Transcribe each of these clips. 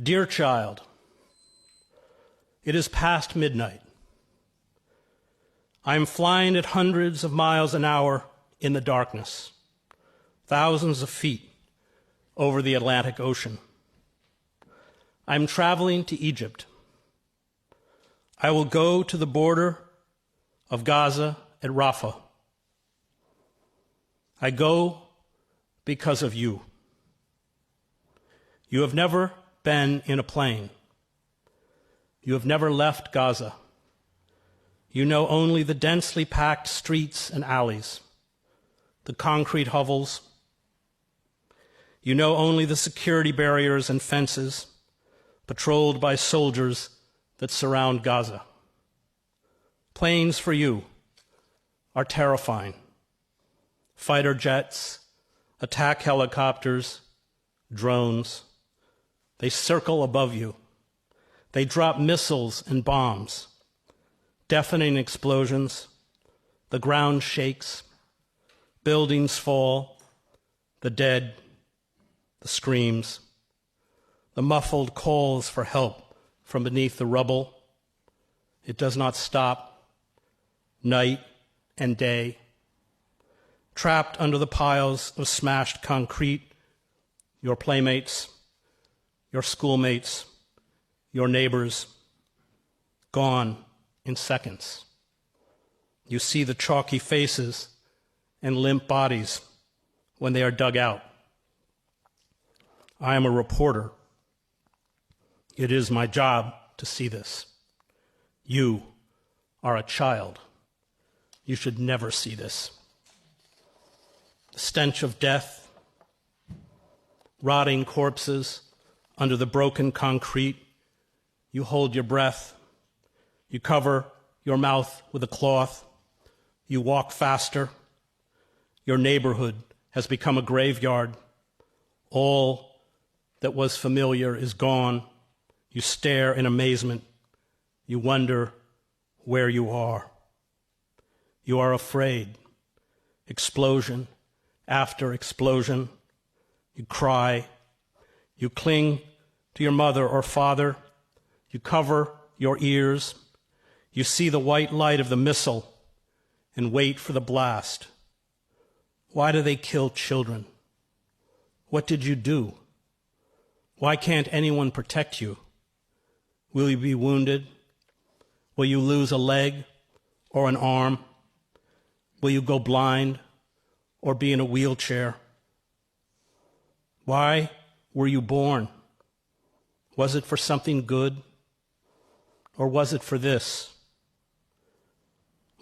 Dear child, it is past midnight. I am flying at hundreds of miles an hour in the darkness, thousands of feet over the Atlantic Ocean. I am traveling to Egypt. I will go to the border of Gaza at Rafah. I go because of you. You have never been in a plane. You have never left Gaza. You know only the densely packed streets and alleys, the concrete hovels. You know only the security barriers and fences patrolled by soldiers that surround Gaza. Planes for you are terrifying. Fighter jets, attack helicopters, drones. They circle above you. They drop missiles and bombs. Deafening explosions. The ground shakes. Buildings fall. The dead. The screams. The muffled calls for help from beneath the rubble. It does not stop. Night and day. Trapped under the piles of smashed concrete, your playmates, your schoolmates, your neighbors, gone in seconds. You see the chalky faces and limp bodies when they are dug out. I am a reporter. It is my job to see this. You are a child. You should never see this. The stench of death, rotting corpses under the broken concrete. You hold your breath. You cover your mouth with a cloth. You walk faster. Your neighborhood has become a graveyard. All that was familiar is gone. You stare in amazement. You wonder where you are. You are afraid. Explosion after explosion. You cry. You cling to your mother or father. You cover your ears. You see the white light of the missile and wait for the blast. Why do they kill children? What did you do? Why can't anyone protect you? Will you be wounded? Will you lose a leg or an arm? Will you go blind or be in a wheelchair? Why were you born? Was it for something good? Or was it for this?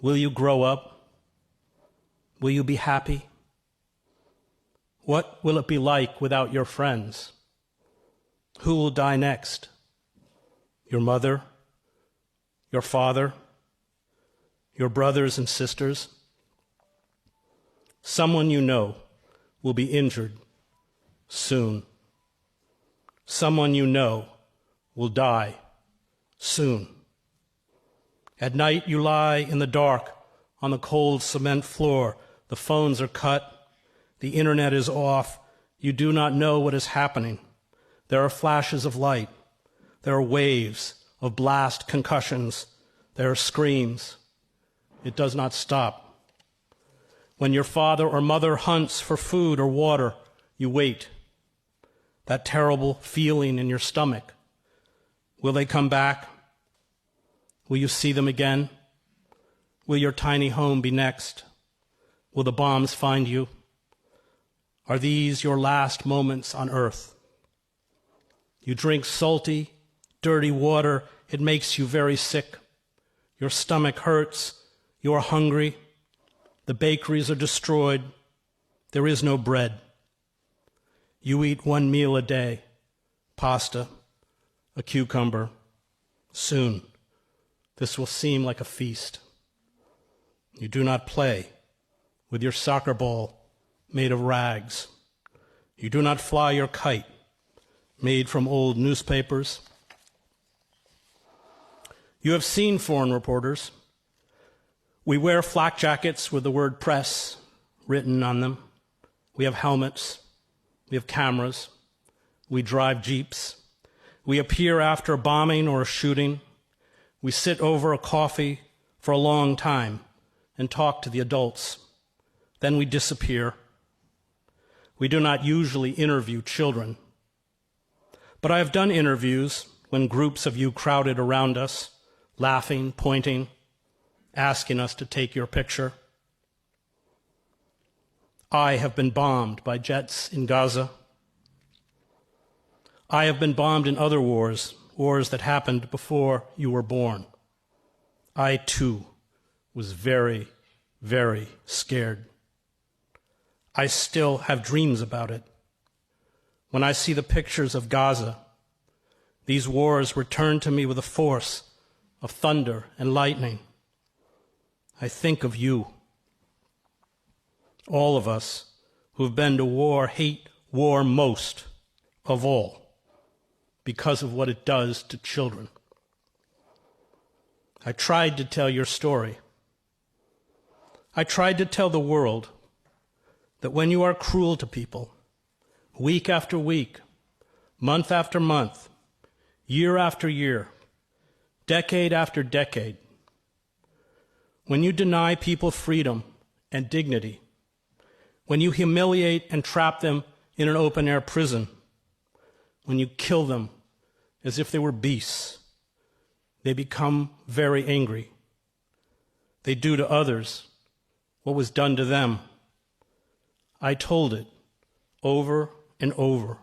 Will you grow up? Will you be happy? What will it be like without your friends? Who will die next? Your mother? Your father? Your brothers and sisters? Someone you know will be injured soon. Someone you know will die soon. At night you lie in the dark on the cold cement floor. The phones are cut. The internet is off. You do not know what is happening. There are flashes of light. There are waves of blast concussions. There are screams. It does not stop. When your father or mother hunts for food or water, you wait. That terrible feeling in your stomach. Will they come back? Will you see them again? Will your tiny home be next? Will the bombs find you? Are these your last moments on earth? You drink salty, dirty water. It makes you very sick. Your stomach hurts. You are hungry. The bakeries are destroyed. There is no bread. You eat one meal a day, pasta, a cucumber. Soon, this will seem like a feast. You do not play with your soccer ball made of rags. You do not fly your kite made from old newspapers. You have seen foreign reporters. We wear flak jackets with the word press written on them. We have helmets. We have cameras. We drive jeeps. We appear after a bombing or a shooting. We sit over a coffee for a long time and talk to the adults. Then we disappear. We do not usually interview children. But I have done interviews when groups of you crowded around us, laughing, pointing, asking us to take your picture. I have been bombed by jets in Gaza. I have been bombed in other wars that happened before you were born. I, too, was very, very scared. I still have dreams about it. When I see the pictures of Gaza, these wars return to me with a force of thunder and lightning. I think of you. All of us who have been to war hate war most of all because of what it does to children. I tried to tell your story. I tried to tell the world that when you are cruel to people, week after week, month after month, year after year, decade after decade, when you deny people freedom and dignity, when you humiliate and trap them in an open-air prison, when you kill them as if they were beasts, they become very angry. They do to others what was done to them. I told it over and over.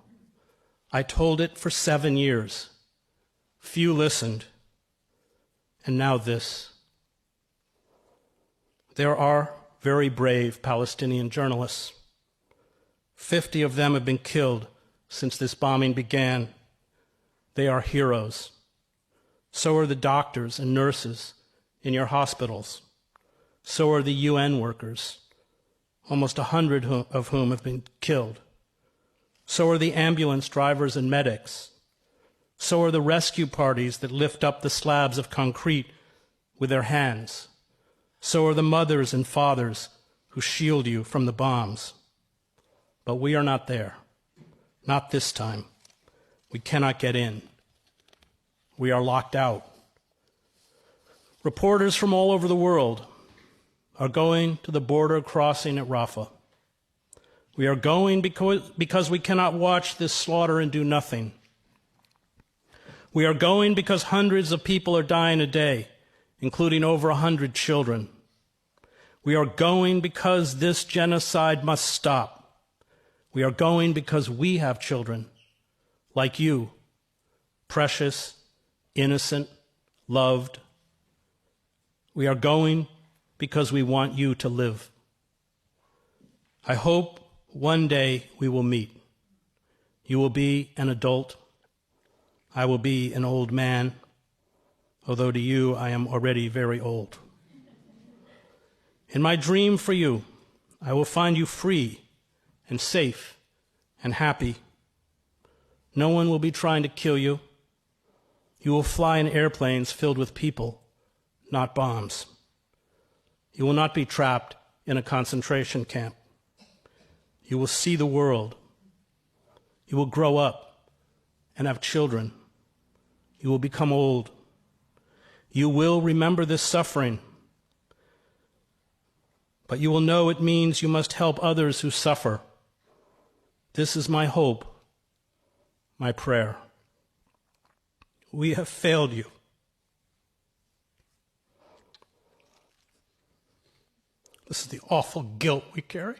I told it for 7 years. Few listened. And now this. There are very brave Palestinian journalists. 50 of them have been killed since this bombing began. They are heroes. So are the doctors and nurses in your hospitals. So are the UN workers, almost 100 of whom have been killed. So are the ambulance drivers and medics. So are the rescue parties that lift up the slabs of concrete with their hands. So are the mothers and fathers who shield you from the bombs. But we are not there. Not this time. We cannot get in. We are locked out. Reporters from all over the world are going to the border crossing at Rafah. We are going because we cannot watch this slaughter and do nothing. We are going because hundreds of people are dying a day, including over 100 children. We are going because this genocide must stop. We are going because we have children, like you, precious, innocent, loved. We are going because we want you to live. I hope one day we will meet. You will be an adult. I will be an old man, although to you I am already very old. In my dream for you, I will find you free and safe and happy. No one will be trying to kill you. You will fly in airplanes filled with people, not bombs. You will not be trapped in a concentration camp. You will see the world. You will grow up and have children. You will become old. You will remember this suffering. But you will know it means you must help others who suffer. This is my hope, my prayer. We have failed you. This is the awful guilt we carry.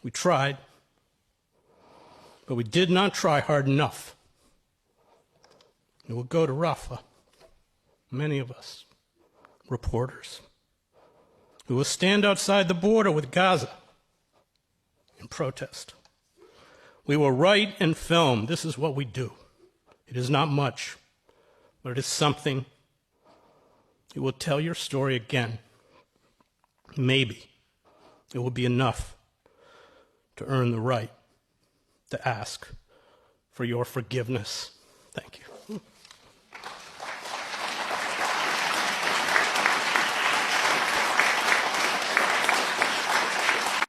We tried, but we did not try hard enough. We will go to Rafah, many of us, reporters. We will stand outside the border with Gaza and protest. We will write and film. This is what we do. It is not much, but it is something. You will tell your story again. Maybe it will be enough to earn the right to ask for your forgiveness. Thank you.